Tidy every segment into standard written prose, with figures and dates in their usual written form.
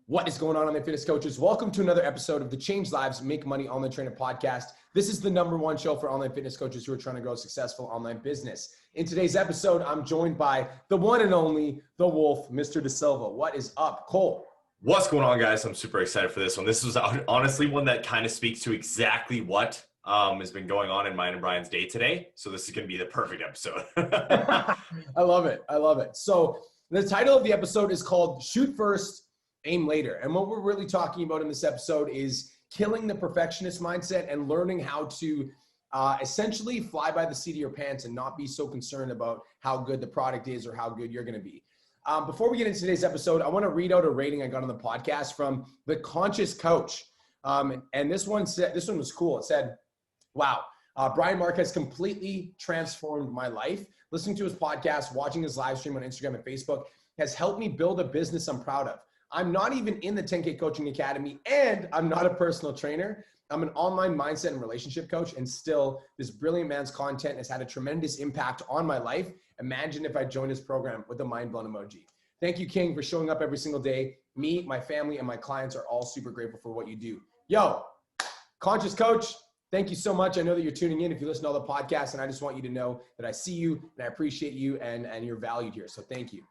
What is going on, online fitness coaches? Welcome to another episode of the Change Lives, Make Money Online Trainer podcast. This is the #1 show for online fitness coaches who are trying to grow a successful online business. In today's episode, I'm joined by the one and only, the Wolf, Mr. De Silva. What is up, Cole? What's going on, guys? I'm super excited for this one. This was honestly one that kind of speaks to exactly what has been going on in mine and Brian's day today. So this is going to be the perfect episode. I love it. I love it. So the title of the episode is called Shoot First, Aim Later. And what we're really talking about in this episode is killing the perfectionist mindset and learning how to essentially fly by the seat of your pants and not be so concerned about how good the product is or how good you're going to be. Before we get into today's episode, I want to read out a rating I got on the podcast from The Conscious Coach. And this one was cool. It said, wow, Brian Mark has completely transformed my life. Listening to his podcast, watching his live stream on Instagram and Facebook has helped me build a business I'm proud of. I'm not even in the 10K Coaching Academy, and I'm not a personal trainer. I'm an online mindset and relationship coach, and still, this brilliant man's content has had a tremendous impact on my life. Imagine if I joined his program with a mind-blown emoji. Thank you, King, for showing up every single day. Me, my family, and my clients are all super grateful for what you do. Yo, Conscious Coach, thank you so much. I know that you're tuning in if you listen to all the podcasts, and I just want you to know that I see you, and I appreciate you, and you're valued here, so thank you.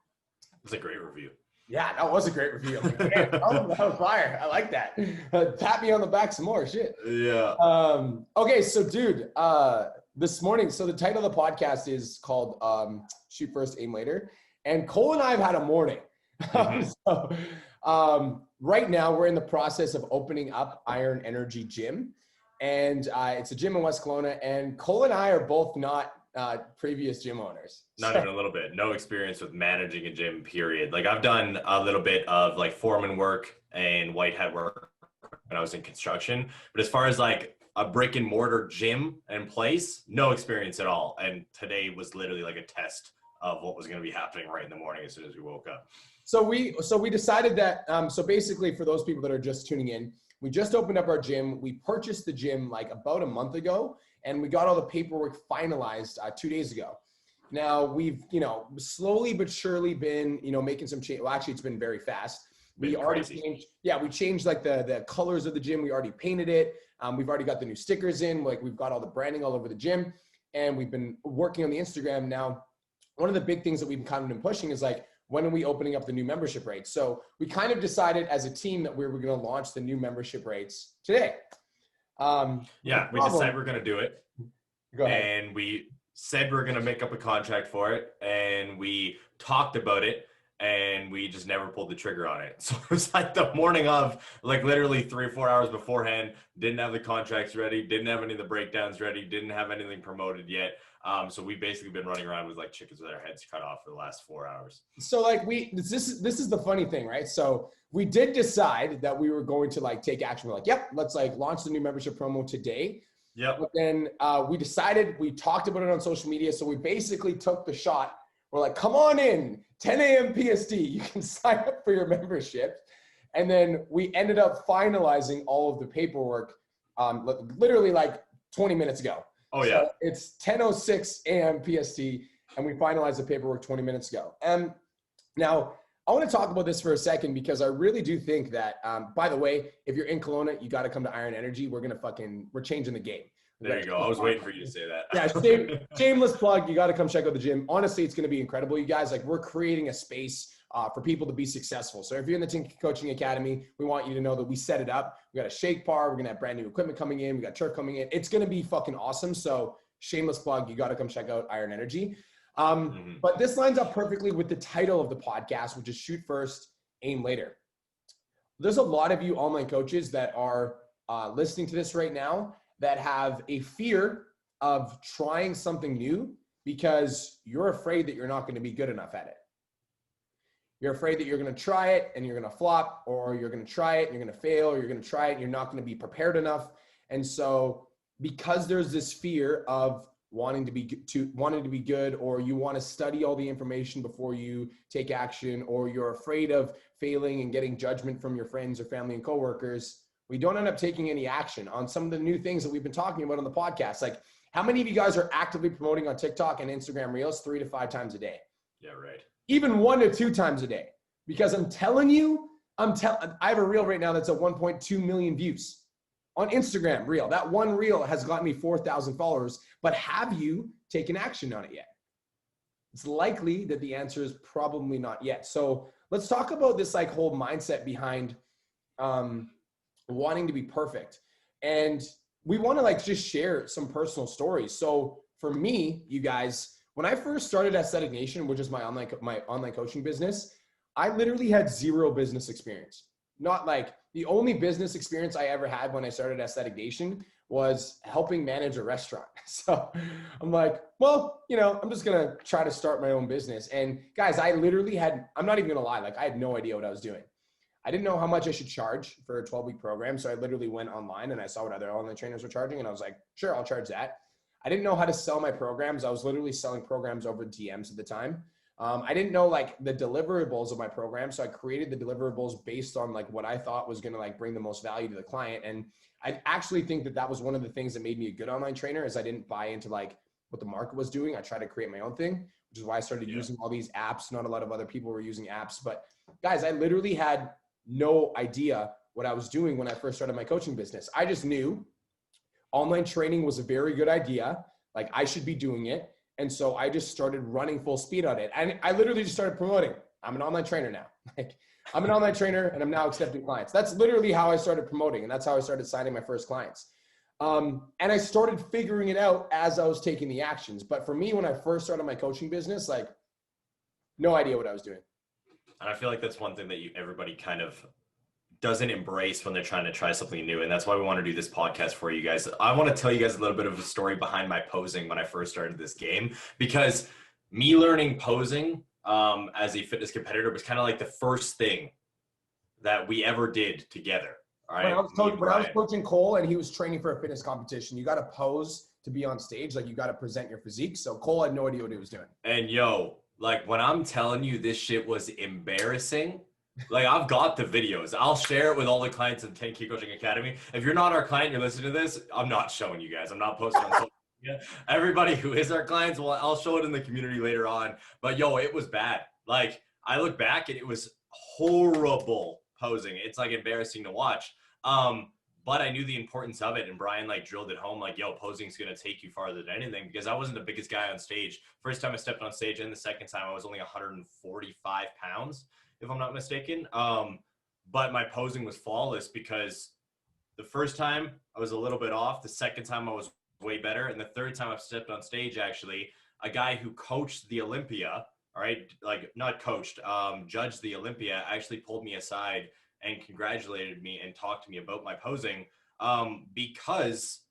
It's a great review. Yeah, that was a great review. I'm like, damn, that was fire. I like that. Pat me on the back some more. Shit. Yeah. Okay, so dude, this morning, so the title of the podcast is called Shoot First, Aim Later. And Cole and I have had a morning. Right now, we're in the process of opening up Iron Energy Gym. And it's a gym in West Kelowna. And Cole and I are both not previous gym owners. Not even a little bit. No experience with managing a gym, period. Like I've done a little bit of like foreman work and white hat work when I was in construction. But as far as like a brick and mortar gym and place, no experience at all. And today was literally like a test of what was going to be happening right in the morning as soon as we woke up. So we decided that, so basically for those people that are just tuning in, we just opened up our gym. We purchased the gym like about a month ago, and we got all the paperwork finalized 2 days ago. Now we've, slowly but surely been, making some change. Well, actually it's been very fast. We changed like the colors of the gym. We already painted it. We've already got the new stickers in, like we've got all the branding all over the gym, and we've been working on the Instagram. Now, one of the big things that we've kind of been pushing is like, when are we opening up the new membership rates? So we kind of decided as a team that we were going to launch the new membership rates today. We decided we're going to do it. Go ahead. And we said we're going to make up a contract for it. And we talked about it. And we just never pulled the trigger on it. So it was like the morning of, like literally 3 or 4 hours beforehand, didn't have the contracts ready, didn't have any of the breakdowns ready, didn't have anything promoted yet. So we've basically been running around with like chickens with our heads cut off for the last 4 hours. So like this is the funny thing, right? So we did decide that we were going to like take action. We're like, yep, let's like launch the new membership promo today. Yep. But then we talked about it on social media. So we basically took the shot. We're like, come on in, 10 a.m. PST, you can sign up for your membership. And then we ended up finalizing all of the paperwork literally like 20 minutes ago. Oh, yeah. So it's 10:06 a.m. PST, and we finalized the paperwork 20 minutes ago. And now I want to talk about this for a second because I really do think that, by the way, if you're in Kelowna, you got to come to Iron Energy. We're changing the game. There you go. I was waiting for you to say that. Yeah, shameless plug. You got to come check out the gym. Honestly, it's going to be incredible, you guys. Like, we're creating a space for people to be successful. So if you're in the 10K Coaching Academy, we want you to know that we set it up. We got a shake bar. We're going to have brand new equipment coming in. We got turf coming in. It's going to be fucking awesome. So shameless plug. You got to come check out Iron Energy. But this lines up perfectly with the title of the podcast, which is Shoot First, Aim Later. There's a lot of you online coaches that are listening to this right now that have a fear of trying something new because you're afraid that you're not going to be good enough at it. You're afraid that you're going to try it and you're going to flop, or you're going to try it and you're going to fail, or you're going to try it and you're not going to be prepared enough. And so because there's this fear of wanting to be good, or you want to study all the information before you take action, or you're afraid of failing and getting judgment from your friends or family and coworkers, we don't end up taking any action on some of the new things that we've been talking about on the podcast. Like, how many of you guys are actively promoting on TikTok and Instagram Reels 3 to 5 times a day? Yeah, right. Even 1 to 2 times a day. Because I'm telling you, I have a reel right now that's at 1.2 million views on Instagram reel. That one reel has gotten me 4,000 followers, but have you taken action on it yet? It's likely that the answer is probably not yet. So let's talk about this like whole mindset behind wanting to be perfect. And we want to like just share some personal stories. So for me, you guys, when I first started Aesthetic Nation, which is my online coaching business, I literally had zero business experience. Not like the only business experience I ever had when I started Aesthetic Nation was helping manage a restaurant. So I'm like, well, you know, I'm just going to try to start my own business. And guys, I literally had, I'm not even going to lie, like I had no idea what I was doing. I didn't know how much I should charge for a 12-week program. So I literally went online and I saw what other online trainers were charging. And I was like, sure, I'll charge that. I didn't know how to sell my programs. I was literally selling programs over DMs at the time. I didn't know like the deliverables of my program. So I created the deliverables based on like what I thought was going to like bring the most value to the client. And I actually think that that was one of the things that made me a good online trainer is I didn't buy into like what the market was doing. I tried to create my own thing, which is why I started using all these apps. Not a lot of other people were using apps, but guys, I literally had no idea what I was doing when I first started my coaching business. I just knew online training was a very good idea. Like I should be doing it. And so I just started running full speed on it. And I literally just started promoting. I'm an online trainer now. Like I'm an online trainer and I'm now accepting clients. That's literally how I started promoting. And that's how I started signing my first clients. And I started figuring it out as I was taking the actions. But for me, when I first started my coaching business, like no idea what I was doing. And I feel like that's one thing that everybody kind of doesn't embrace when they're trying to try something new. And that's why we want to do this podcast for you guys. I want to tell you guys a little bit of a story behind my posing when I first started this game, because me learning posing as a fitness competitor was kind of like the first thing that we ever did together. All right. When I was coaching Cole and he was training for a fitness competition, you got to pose to be on stage. Like you got to present your physique. So Cole had no idea what he was doing. And yo, like when I'm telling you this shit was embarrassing, like I've got the videos. I'll share it with all the clients in 10K Coaching Academy. If you're not our client, you're listening to this, I'm not showing you guys. I'm not posting on social media. Everybody who is our clients, well, I'll show it in the community later on. But yo, it was bad. Like I look back and it was horrible posing. It's like embarrassing to watch. But I knew the importance of it, and Brian like drilled it home like, yo, posing's gonna take you farther than anything, because I wasn't the biggest guy on stage. First time I stepped on stage, and the second time I was only 145 pounds, if I'm not mistaken. But my posing was flawless, because the first time I was a little bit off, the second time I was way better, and the third time I stepped on stage, actually, a guy who coached the Olympia, all right, like not coached, judged the Olympia, actually pulled me aside and congratulated me and talked to me about my posing, because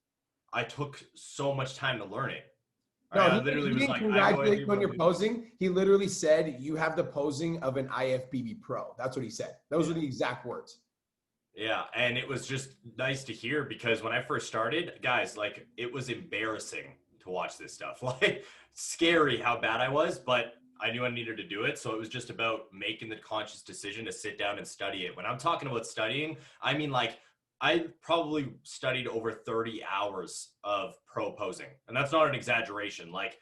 I took so much time to learn it. No, he didn't congratulate you on your posing. He literally said, you have the posing of an IFBB pro. That's what he said. Those were the exact words. Yeah, and it was just nice to hear, because when I first started, guys, like it was embarrassing to watch this stuff. Like scary how bad I was, but I knew I needed to do it. So it was just about making the conscious decision to sit down and study it. When I'm talking about studying, I mean like I probably studied over 30 hours of pro posing. And that's not an exaggeration, like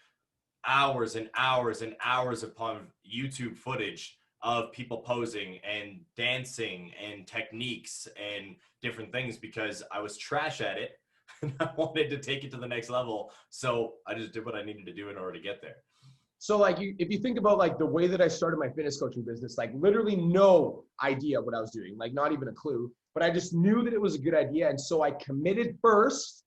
hours and hours and hours upon YouTube footage of people posing and dancing and techniques and different things, because I was trash at it and I wanted to take it to the next level. So I just did what I needed to do in order to get there. So like if you think about like the way that I started my fitness coaching business, like literally no idea what I was doing, like not even a clue, but I just knew that it was a good idea. And so I committed first.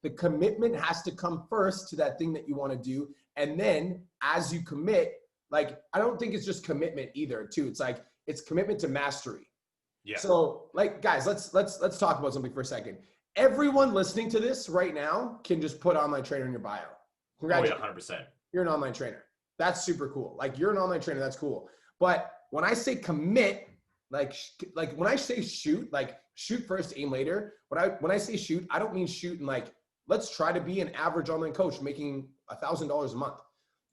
The commitment has to come first to that thing that you want to do. And then as you commit, like, I don't think it's just commitment either too. It's like, it's commitment to mastery. Yeah. So like, guys, let's talk about something for a second. Everyone listening to this right now can just put online trainer in your bio. Congratulations. Oh, yeah, 100%. You're an online trainer. That's super cool. Like you're an online trainer. That's cool. But when I say commit, like when I say shoot, like shoot first, aim later. When I say shoot, I don't mean shoot and like, let's try to be an average online coach making $1,000 a month.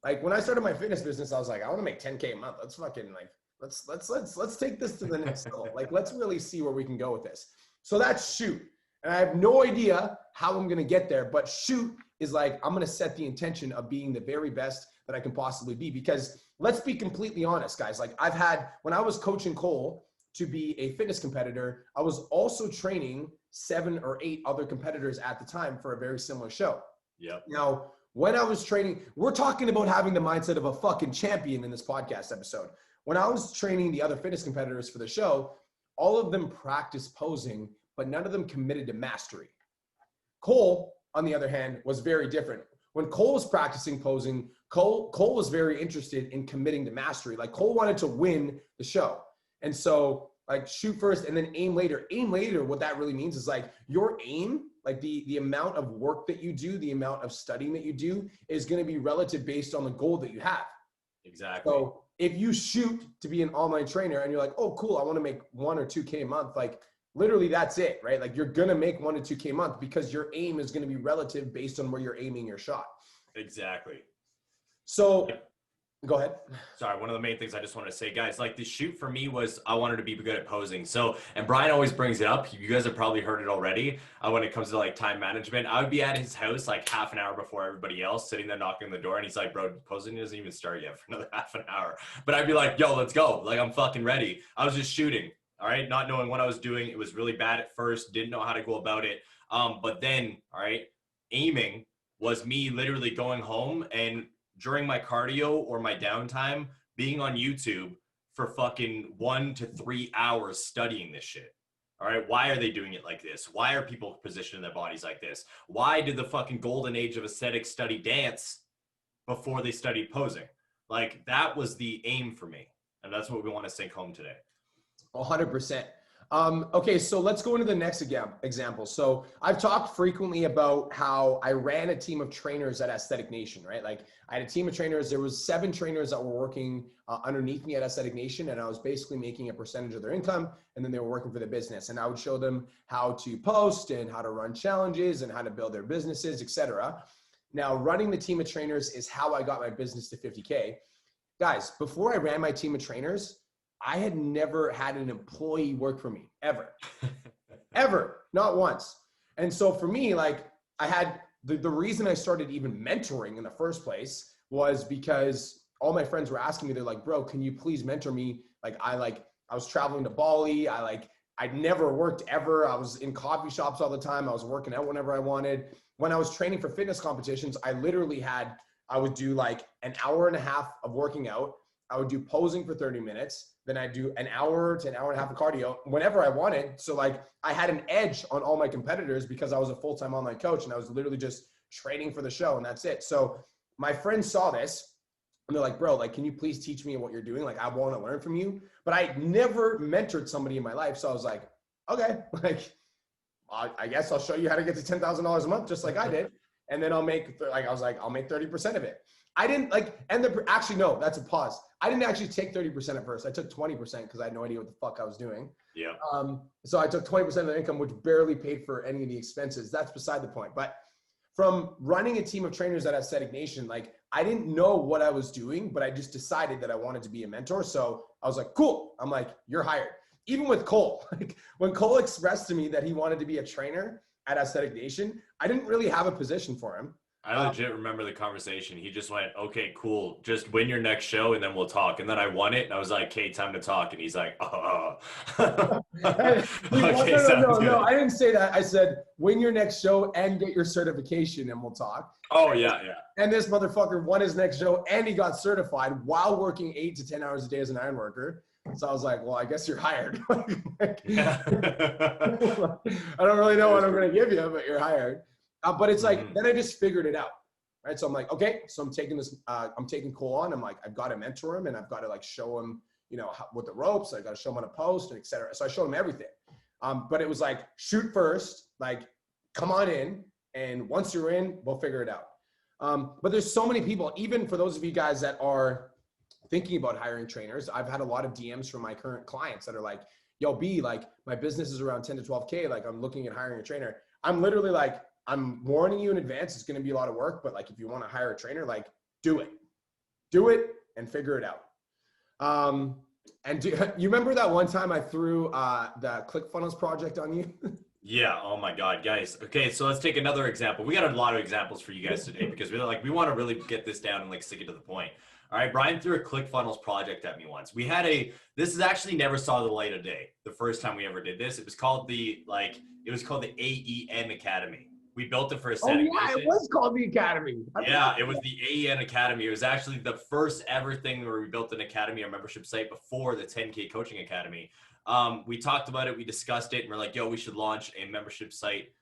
Like when I started my fitness business, I was like, I want to make 10K a month. Let's fucking like, let's take this to the next level. Like, let's really see where we can go with this. So that's shoot. And I have no idea how I'm going to get there, but shoot is like, I'm going to set the intention of being the very best that I can possibly be. Because let's be completely honest, guys. Like when I was coaching Cole to be a fitness competitor, I was also training 7 or 8 other competitors at the time for a very similar show. Yep. Now, when I was training, we're talking about having the mindset of a fucking champion in this podcast episode. When I was training the other fitness competitors for the show, all of them practiced posing, but none of them committed to mastery. Cole, on the other hand, was very different. When Cole was practicing posing, Cole was very interested in committing to mastery. Like, Cole wanted to win the show. And so, like, shoot first and then aim later. Aim later, what that really means is, like, your aim, like the amount of work that you do, the amount of studying that you do is going to be relative based on the goal that you have. Exactly. So if you shoot to be an online trainer and you're like, oh, cool, I want to make 1 or 2K a month, like, literally that's it, right? Like, you're going to make 1 to 2K a month because your aim is going to be relative based on where you're aiming your shot. Exactly. So go ahead. Sorry, one of the main things I just wanted to say, guys, like, the shoot for me was I wanted to be good at posing. So, and Brian always brings it up. You guys have probably heard it already. When it comes to, like, time management, I would be at his house like half an hour before everybody else, sitting there knocking on the door, and he's like, bro, posing doesn't even start yet for another half an hour. But I'd be like, yo, let's go. Like, I'm fucking ready. I was just shooting. All right. Not knowing what I was doing. It was really bad at first. Didn't know how to go about it. But then, all right, aiming was me literally going home and during my cardio or my downtime, being on YouTube for fucking 1 to 3 hours studying this shit. All right. Why are they doing it like this? Why are people positioning their bodies like this? Why did the fucking golden age of aesthetics study dance before they studied posing? Like, that was the aim for me. And that's what we want to sink home today. 100%. Okay, so let's go into the next example. So I've talked frequently about how I ran a team of trainers at Aesthetic Nation, right? Like, I had a team of trainers. There was 7 trainers that were working underneath me at Aesthetic Nation, and I was basically making a percentage of their income, and then they were working for the business. And I would show them how to post and how to run challenges and how to build their businesses, etc. Now, running the team of trainers is how I got my business to 50K. Guys, before I ran my team of trainers, I had never had an employee work for me, ever, ever, not once. And so for me, like, I had the reason I started even mentoring in the first place was because all my friends were asking me, they're like, bro, can you please mentor me? I was traveling to Bali. I'd never worked ever. I was in coffee shops all the time. I was working out whenever I wanted. When I was training for fitness competitions, I would do like an hour and a half of working out. I would do posing for 30 minutes. Then I'd do an hour to an hour and a half of cardio whenever I wanted. So, like, I had an edge on all my competitors because I was a full-time online coach and I was literally just training for the show, and that's it. So my friends saw this and they're like, bro, like, can you please teach me what you're doing? Like, I want to learn from you. But I never mentored somebody in my life. So I was like, okay, like, I guess I'll show you how to get to $10,000 a month just like I did. And then I'll make 30% of it. I didn't actually, no, that's a pause. I didn't actually take 30% at first. I took 20% because I had no idea what the fuck I was doing. Yeah. So I took 20% of the income, which barely paid for any of the expenses. That's beside the point. But from running a team of trainers at Aesthetic Nation, like, I didn't know what I was doing, but I just decided that I wanted to be a mentor. So I was like, cool. I'm like, you're hired. Even with Cole, like, when Cole expressed to me that he wanted to be a trainer at Aesthetic Nation, I didn't really have a position for him. I legit remember the conversation. He just went, okay, cool. Just win your next show and then we'll talk. And then I won it and I was like, okay, time to talk. And he's like, oh. Okay, no, I didn't say that. I said, win your next show and get your certification and we'll talk. Oh, yeah. And this motherfucker won his next show and he got certified while working 8 to 10 hours a day as an iron worker. So I was like, well, I guess you're hired. I don't really know what I'm going to give you, but you're hired. But it's like, then I just figured it out, right? So I'm like, okay, so I'm taking Cole on. I'm like, I've got to mentor him and I've got to, like, show him, with the ropes. I got to show him how to post and et cetera. So I showed him everything. But it was like, shoot first, like, come on in. And once you're in, we'll figure it out. But there's so many people, even for those of you guys that are thinking about hiring trainers, I've had a lot of DMs from my current clients that are like, yo, B, like, my business is around 10 to 12K. Like, I'm looking at hiring a trainer. I'm literally like, I'm warning you in advance. It's going to be a lot of work, but, like, if you want to hire a trainer, like, do it and figure it out. And you remember that one time I threw the ClickFunnels project on you? Yeah. Oh my God, guys. Okay. So let's take another example. We got a lot of examples for you guys today because we want to really get this down and, like, stick it to the point. All right, Brian threw a ClickFunnels project at me once. This is actually never saw the light of day. The first time we ever did this, it was called the AEN Academy. We built it for Oh Ascetic yeah, it Nation. was called the Academy. Yeah, it was the AEN Academy. It was actually the first ever thing where we built an academy, a membership site before the 10K Coaching Academy. We talked about it, we discussed it, and we're like, yo, we should launch a membership site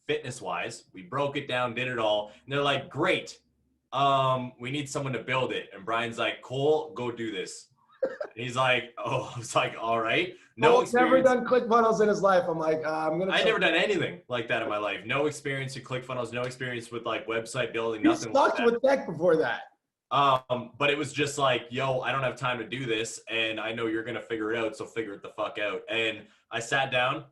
fitness-wise. We broke it down, did it all, and they're like, great. We need someone to build it. And Brian's like, Cole, go do this. And he's like, oh, I was like, all right. No experience. Never done ClickFunnels in his life. I'm like, I've never done anything like that in my life. No experience with ClickFunnels, no experience with like website building, nothing like that. You sucked with tech before that. But it was just like, yo, I don't have time to do this. And I know you're going to figure it out. So figure it the fuck out. And I sat down,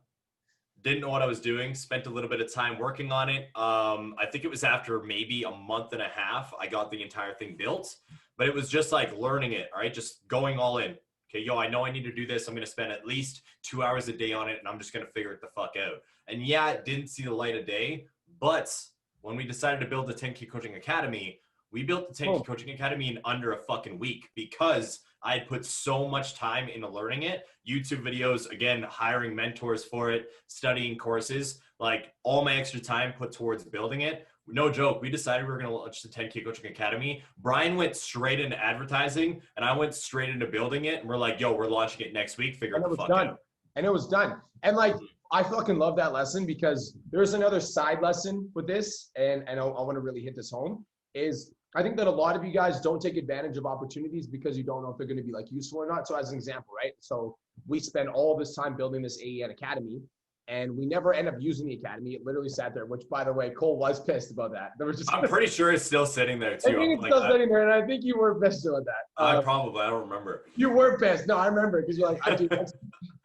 didn't know what I was doing, spent a little bit of time working on it. I think it was after maybe a month and a half, I got the entire thing built, but it was just like learning it, all right? Just going all in. Okay, yo, I know I need to do this. I'm going to spend at least 2 hours a day on it, and I'm just going to figure it the fuck out. And yeah, it didn't see the light of day, but when we decided to build the 10K Coaching Academy, we built the 10K Coaching Academy in under a fucking week because I had put so much time into learning it. YouTube videos, again, hiring mentors for it, studying courses, like all my extra time put towards building it. No joke. We decided we were going to launch the 10K Coaching Academy. Brian went straight into advertising and I went straight into building it. And we're like, yo, we're launching it next week. Figure it the fuck out. And it was done. And like, I fucking love that lesson because there's another side lesson with this. And I want to really hit this home is I think that a lot of you guys don't take advantage of opportunities because you don't know if they're going to be like useful or not. So as an example, right? So we spend all this time building this AEN Academy and we never end up using the Academy. It literally sat there, which by the way, Cole was pissed about that. There was just I'm pretty sure it's still sitting there too. I think it's still sitting there and I think you were pissed about that. I don't remember. You were pissed. No, I remember because you're like,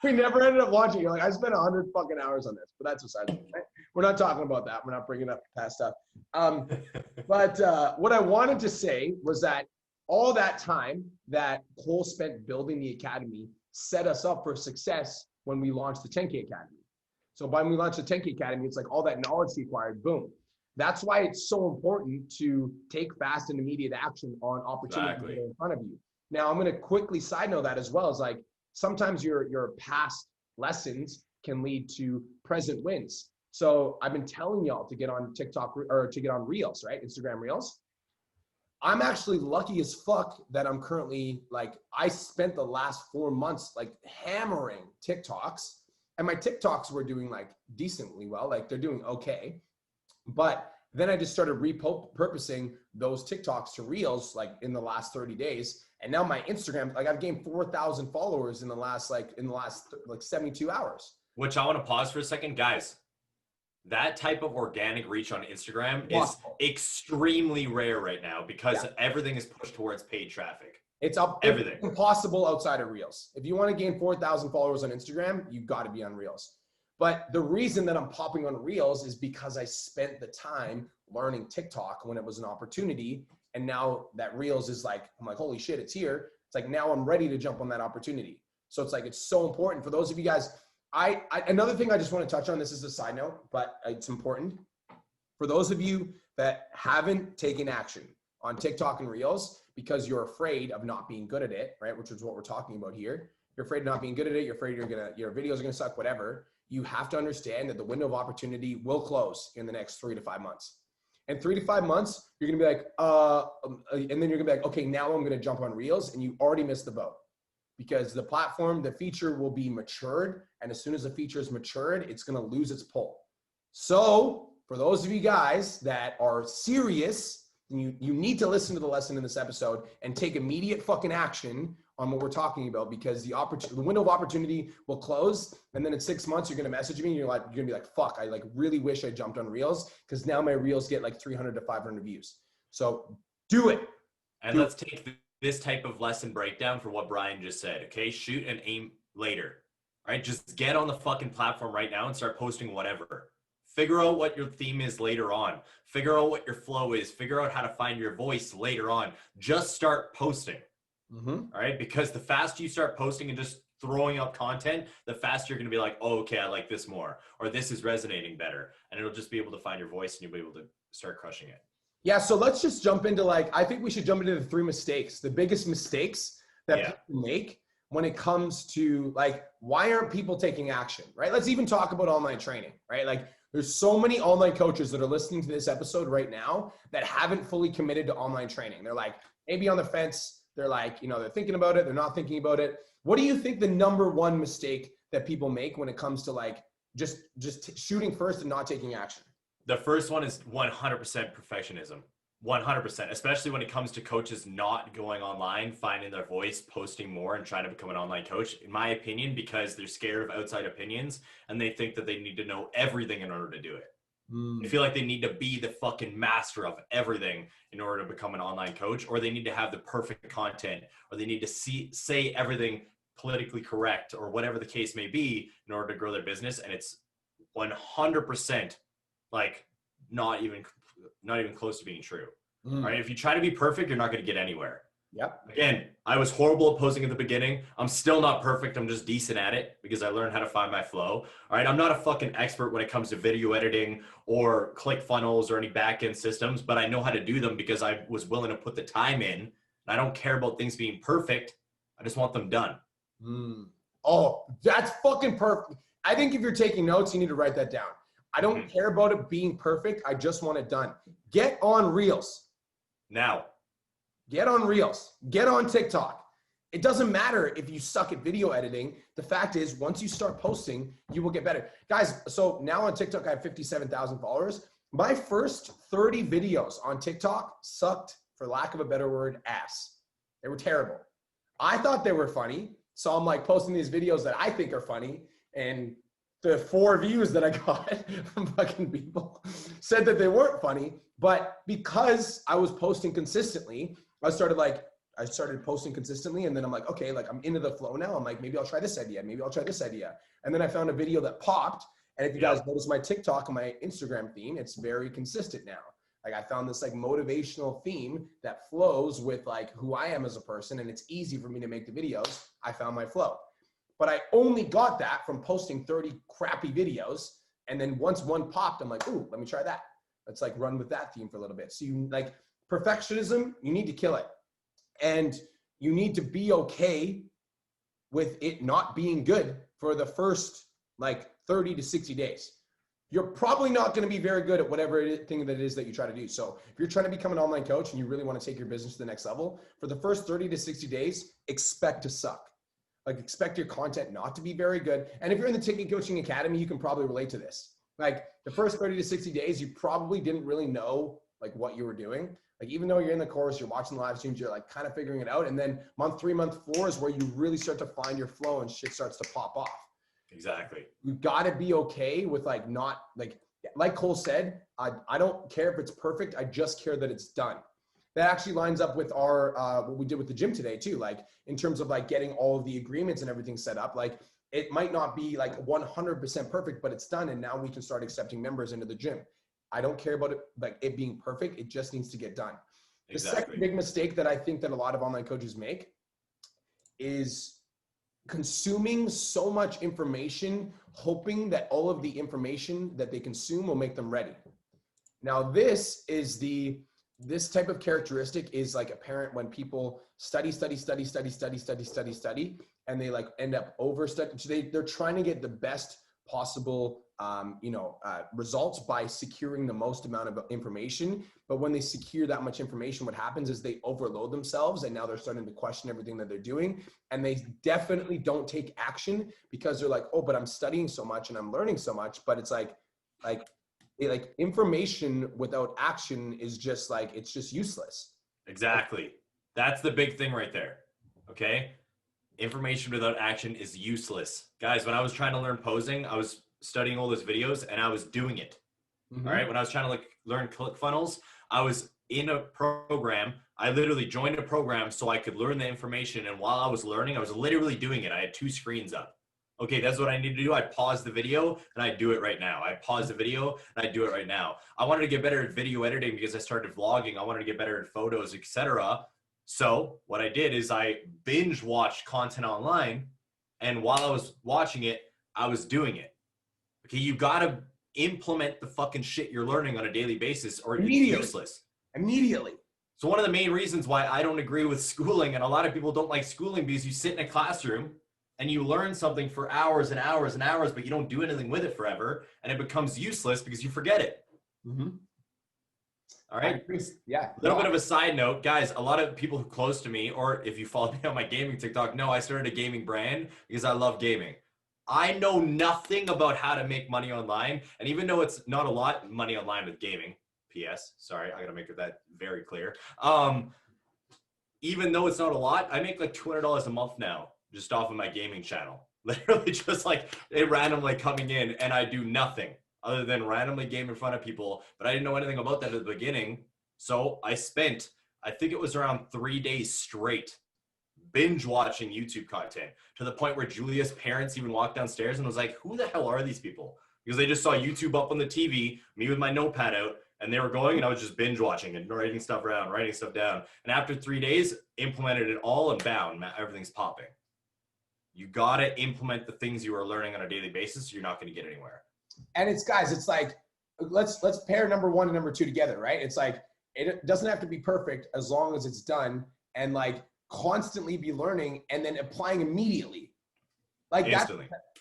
we never ended up launching. You're like, I spent 100 fucking hours on this, but that's besides the point, right? We're not talking about that. We're not bringing up past stuff. But what I wanted to say was that all that time that Cole spent building the Academy set us up for success when we launched the 10K Academy. So when we launched the 10K Academy, it's like all that knowledge required, boom. That's why it's so important to take fast and immediate action on opportunities that are in front of you. Now, I'm going to quickly side note that as well as like sometimes your past lessons can lead to present wins. So I've been telling y'all to get on TikTok or to get on Reels, right? Instagram Reels. I'm actually lucky as fuck that I'm currently like, I spent the last 4 months like hammering TikToks and my TikToks were doing like decently well, like they're doing okay. But then I just started repurposing those TikToks to Reels like in the last 30 days. And now my Instagram, like I've gained 4,000 followers in the last 72 hours. Which I want to pause for a second, guys. That type of organic reach on Instagram is extremely rare right now because everything is pushed towards paid traffic. It's impossible outside of Reels. If you want to gain 4,000 followers on Instagram, you've got to be on Reels. But the reason that I'm popping on Reels is because I spent the time learning TikTok when it was an opportunity. And now that Reels is like, I'm like, holy shit, it's here. It's like, now I'm ready to jump on that opportunity. So it's like, it's so important for those of you guys. Another thing I just want to touch on, this is a side note, but it's important. For those of you that haven't taken action on TikTok and Reels because you're afraid of not being good at it, right? Which is what we're talking about here. You're afraid of not being good at it. You're afraid your videos are going to suck, whatever. You have to understand that the window of opportunity will close in the next 3 to 5 months. And 3 to 5 months, you're going to be like, and then you're going to be like, okay, now I'm going to jump on Reels, and you already missed the boat. Because the platform, the feature will be matured. And as soon as the feature is matured, it's going to lose its pull. So for those of you guys that are serious, you need to listen to the lesson in this episode and take immediate fucking action on what we're talking about because the window of opportunity will close. And then in 6 months, you're going to message me and you're going to be like, fuck, I like really wish I jumped on Reels because now my Reels get like 300 to 500 views. So do it. And let's take this type of lesson breakdown for what Brian just said. Okay. Shoot and aim later, right? Just get on the fucking platform right now and start posting whatever. Figure out what your theme is later on. Figure out what your flow is. Figure out how to find your voice later on. Just start posting. All right. Because the faster you start posting and just throwing up content, the faster you're going to be like, oh, okay, I like this more, or this is resonating better. And it'll just be able to find your voice and you'll be able to start crushing it. Yeah, so let's just jump into I think we should jump into the 3 mistakes, the biggest mistakes that people make when it comes to why aren't people taking action, right? Let's even talk about online training, right? Like there's so many online coaches that are listening to this episode right now that haven't fully committed to online training. They're maybe on the fence. They're they're thinking about it. They're not thinking about it. What do you think the number one mistake that people make when it comes to just shooting first and not taking action? The first one is 100% perfectionism. 100%, especially when it comes to coaches not going online, finding their voice, posting more, and trying to become an online coach, in my opinion, because they're scared of outside opinions and they think that they need to know everything in order to do it. They feel like they need to be the fucking master of everything in order to become an online coach, or they need to have the perfect content, or they need to say everything politically correct, or whatever the case may be in order to grow their business. And it's 100% not even close to being true. All right. If you try to be perfect, you're not going to get anywhere. Yep. Again, I was horrible at posing at the beginning. I'm still not perfect. I'm just decent at it because I learned how to find my flow. All right. I'm not a fucking expert when it comes to video editing or click funnels or any back-end systems, but I know how to do them because I was willing to put the time in. And I don't care about things being perfect. I just want them done. Oh, that's fucking perfect. I think if you're taking notes, you need to write that down. I don't care about it being perfect. I just want it done. Get on Reels. Now. Get on Reels. Get on TikTok. It doesn't matter if you suck at video editing. The fact is, once you start posting, you will get better. Guys, so now on TikTok, I have 57,000 followers. My first 30 videos on TikTok sucked, for lack of a better word, ass. They were terrible. I thought they were funny. So I'm posting these videos that I think are funny, and the 4 views that I got from fucking people said that they weren't funny. But because I was posting consistently, I started posting consistently, and then I'm okay, I'm into the flow now. I'm maybe I'll try this idea. Maybe I'll try this idea. And then I found a video that popped. And if you guys notice my TikTok and my Instagram theme, it's very consistent now. I found this motivational theme that flows with who I am as a person, and it's easy for me to make the videos. I found my flow. But I only got that from posting 30 crappy videos. And then once one popped, I'm ooh, let me try that. Let's run with that theme for a little bit. So you perfectionism, you need to kill it. And you need to be okay with it not being good for the first 30 to 60 days. You're probably not going to be very good at whatever thing that it is that you try to do. So if you're trying to become an online coach and you really want to take your business to the next level, for the first 30 to 60 days, expect to suck. Expect your content not to be very good. And if you're in the Ticket Coaching Academy, you can probably relate to this. The first 30 to 60 days, you probably didn't really know what you were doing. Even though you're in the course, you're watching the live streams, you're kind of figuring it out. And then month 3, month 4 is where you really start to find your flow and shit starts to pop off. Exactly. You got to be okay with not like Cole said, I don't care if it's perfect. I just care that it's done. That actually lines up with our what we did with the gym today too. In terms of getting all of the agreements and everything set up, it might not be 100% perfect, but it's done. And now we can start accepting members into the gym. I don't care about it it being perfect. It just needs to get done. Exactly. The second big mistake that I think that a lot of online coaches make is consuming so much information, hoping that all of the information that they consume will make them ready. Now, this type of characteristic is apparent when people study, and they end up overstudying. So they're trying to get the best possible results by securing the most amount of information. But when they secure that much information, what happens is they overload themselves, and now they're starting to question everything that they're doing. And they definitely don't take action because they're oh, but I'm studying so much and I'm learning so much. But it's information without action is just it's just useless. Exactly. That's the big thing right there. Okay. Information without action is useless. Guys, when I was trying to learn posing, I was studying all those videos and I was doing it. All right. When I was trying to learn ClickFunnels, I was in a program. I literally joined a program so I could learn the information. And while I was learning, I was literally doing it. I had 2 screens up. Okay, that's what I need to do. I pause the video and I do it right now. I pause the video and I do it right now. I wanted to get better at video editing because I started vlogging. I wanted to get better at photos, etc. So what I did is I binge watched content online, and while I was watching it, I was doing it. Okay, you got to implement the fucking shit you're learning on a daily basis or it's useless. Immediately. So one of the main reasons why I don't agree with schooling, and a lot of people don't like schooling, because you sit in a classroom and you learn something for hours and hours and hours, but you don't do anything with it forever, and it becomes useless because you forget it. Mm-hmm. All right. Yeah. A little bit of a side note, guys. A lot of people who are close to me, or if you follow me on my gaming TikTok, know I started a gaming brand because I love gaming. I know nothing about how to make money online, and even though it's not a lot money online with gaming, PS, sorry, I gotta make that very clear. Even though it's not a lot, I make like $200 a month now just off of my gaming channel. Literally just like it randomly coming in, and I do nothing other than randomly game in front of people. But I didn't know anything about that at the beginning. So I spent, I think it was around 3 days straight binge watching YouTube content, to the point where Julia's parents even walked downstairs and was like, who the hell are these people? Because they just saw YouTube up on the TV, me with my notepad out, and they were going, and I was just binge watching and writing stuff around, writing stuff down. And after 3 days, implemented it all, and bound, everything's popping. You gotta implement the things you are learning on a daily basis, so you're not gonna get anywhere. And it's, guys, it's like, let's pair number 1 and number 2 together, right? It's like, it doesn't have to be perfect as long as it's done, and like constantly be learning and then applying immediately. Like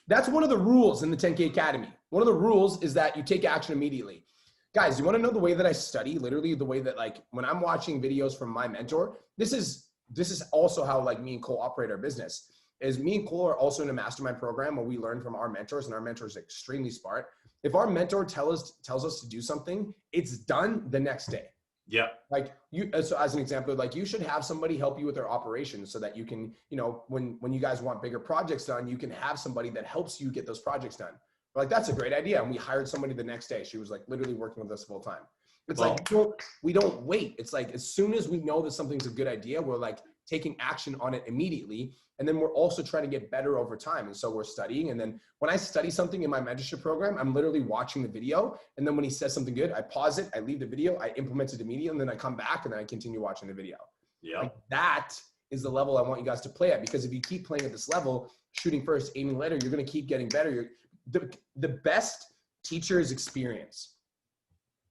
that's one of the rules in the 10K Academy. One of the rules is that you take action immediately. Guys, you want to know the way that I study? Literally the way that, like, when I'm watching videos from my mentor, this is also how, like, me and Cole operate our business. Is me and Cole are also in a mastermind program where we learn from our mentors, and our mentors are extremely smart. If our mentor tells us to do something, it's done the next day. Yeah. Like, so as an example, like, you should have somebody help you with their operations so that you can, you know, when you guys want bigger projects done, you can have somebody that helps you get those projects done. We're like, that's a great idea. And we hired somebody the next day. She was like literally working with us full time. It's like, we don't wait. It's like, as soon as we know that something's a good idea, we're like taking action on it immediately. And then we're also trying to get better over time. And so we're studying. And then when I study something in my mentorship program, I'm literally watching the video. And then when he says something good, I pause it, I leave the video, I implement it immediately, and then I come back and then I continue watching the video. Yeah. Like, that is the level I want you guys to play at, because if you keep playing at this level, shooting first, aiming later, you're going to keep getting better. The best teacher is experience.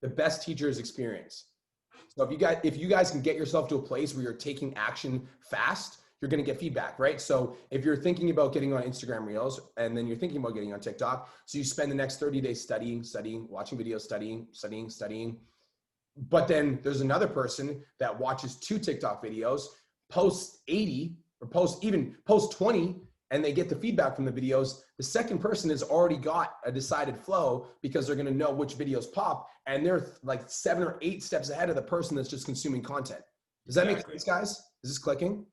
The best teacher is experience. So if you guys can get yourself to a place where you're taking action fast, you're going to get feedback, right? So if you're thinking about getting on Instagram Reels, and then you're thinking about getting on TikTok, so you spend the next 30 days studying, watching videos, studying. But then there's another person that watches 2 TikTok videos, posts 80 or post 20, and they get the feedback from the videos. The second person has already got a decided flow because they're going to know which videos pop, and they're like 7 or 8 steps ahead of the person that's just consuming content. Does that make sense, guys? Is this clicking?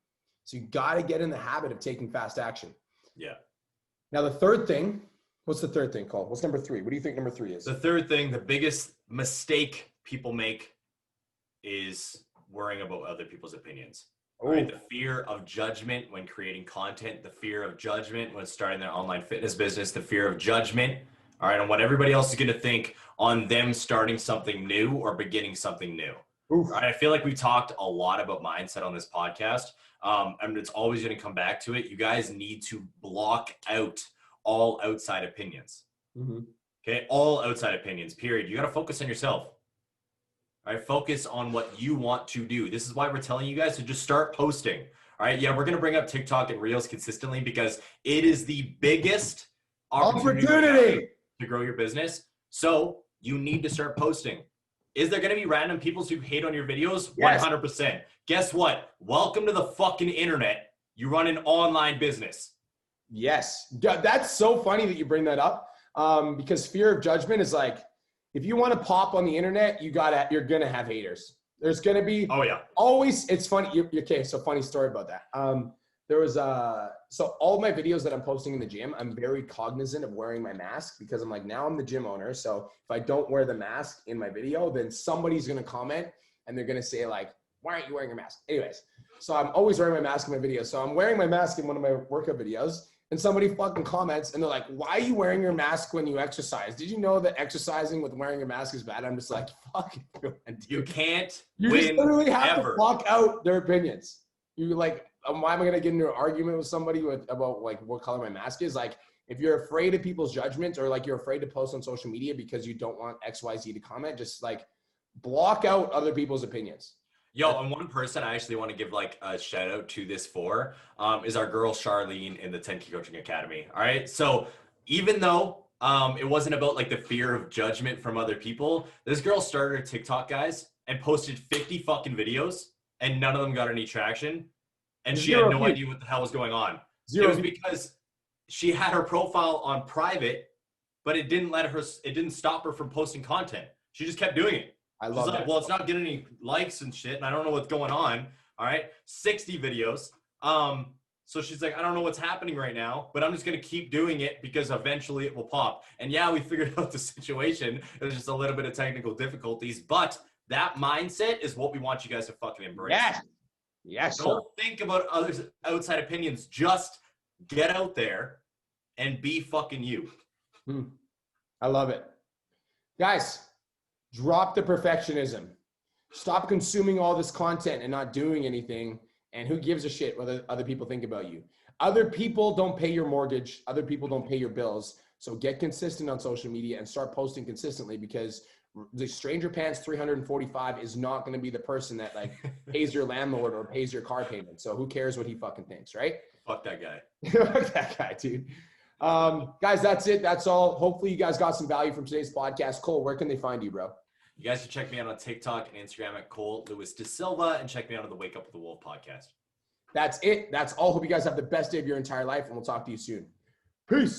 So you got to get in the habit of taking fast action. Yeah. Now the third thing, what's the third thing called? What's number 3? What do you think number 3 is? The third thing, the biggest mistake people make is worrying about other people's opinions. Right? The fear of judgment when creating content, the fear of judgment when starting their online fitness business, the fear of judgment, all right, on what everybody else is going to think on them starting something new or beginning something new. Oof. Right? I feel like we talked a lot about mindset on this podcast. And it's always going to come back to it. You guys need to block out all outside opinions. Mm-hmm. Okay. All outside opinions, period. You got to focus on yourself. All right. Focus on what you want to do. This is why we're telling you guys to just start posting. All right. Yeah. We're going to bring up TikTok and Reels consistently because it is the biggest opportunity to grow your business. So you need to start posting. Is there going to be random people who hate on your videos? Yes. 100%. Guess what? Welcome to the fucking internet. You run an online business. Yes. That's so funny that you bring that up, because fear of judgment is like, if you want to pop on the internet, you're going to have haters. There's going to be always, it's funny. Okay. So funny story about that. There was so all my videos that I'm posting in the gym, I'm very cognizant of wearing my mask, because I'm like, now I'm the gym owner. So if I don't wear the mask in my video, then somebody's going to comment and they're going to say like, why aren't you wearing your mask? Anyways, so I'm always wearing my mask in my videos. So I'm wearing my mask in one of my workout videos, and somebody fucking comments and they're like, why are you wearing your mask when you exercise? Did you know that exercising with wearing your mask is bad? I'm just like, fuck it. You can't You win just literally have ever. to block out their opinions. You like, why am I going to get into an argument with somebody about like what color my mask is? Like, if you're afraid of people's judgment, or like you're afraid to post on social media because you don't want XYZ to comment, just like block out other people's opinions. Yo, and one person I actually want to give like a shout out to this for is our girl Charlene in the 10K Coaching Academy. All right. So even though it wasn't about like the fear of judgment from other people, this girl started a TikTok, guys, and posted 50 fucking videos and none of them got any traction. And she had no idea what the hell was going on. It was because she had her profile on private, but it didn't stop her from posting content. She just kept doing it. I love that. Well, it's not getting any likes and shit, and I don't know what's going on. All right, 60 videos. So she's like, I don't know what's happening right now, but I'm just gonna keep doing it because eventually it will pop. And yeah, we figured out the situation. There's just a little bit of technical difficulties, but that mindset is what we want you guys to fucking embrace. Yes. Yes. Don't think about others' outside opinions. Just get out there and be fucking you. I love it. Guys, drop the perfectionism. Stop consuming all this content and not doing anything. And who gives a shit what other people think about you? Other people don't pay your mortgage. Other people don't pay your bills. So get consistent on social media and start posting consistently, because the Stranger Pants 345 is not going to be the person that like pays your landlord or pays your car payment. So who cares what he fucking thinks, right? Fuck that guy. Fuck that guy, dude. Guys, that's it. That's all. Hopefully you guys got some value from today's podcast. Cole, where can they find you, bro? You guys can check me out on TikTok and Instagram at Cole Lewis Da Silva, and check me out on the Wake Up with the Wolf podcast. That's it. That's all. Hope you guys have the best day of your entire life, and we'll talk to you soon. Peace.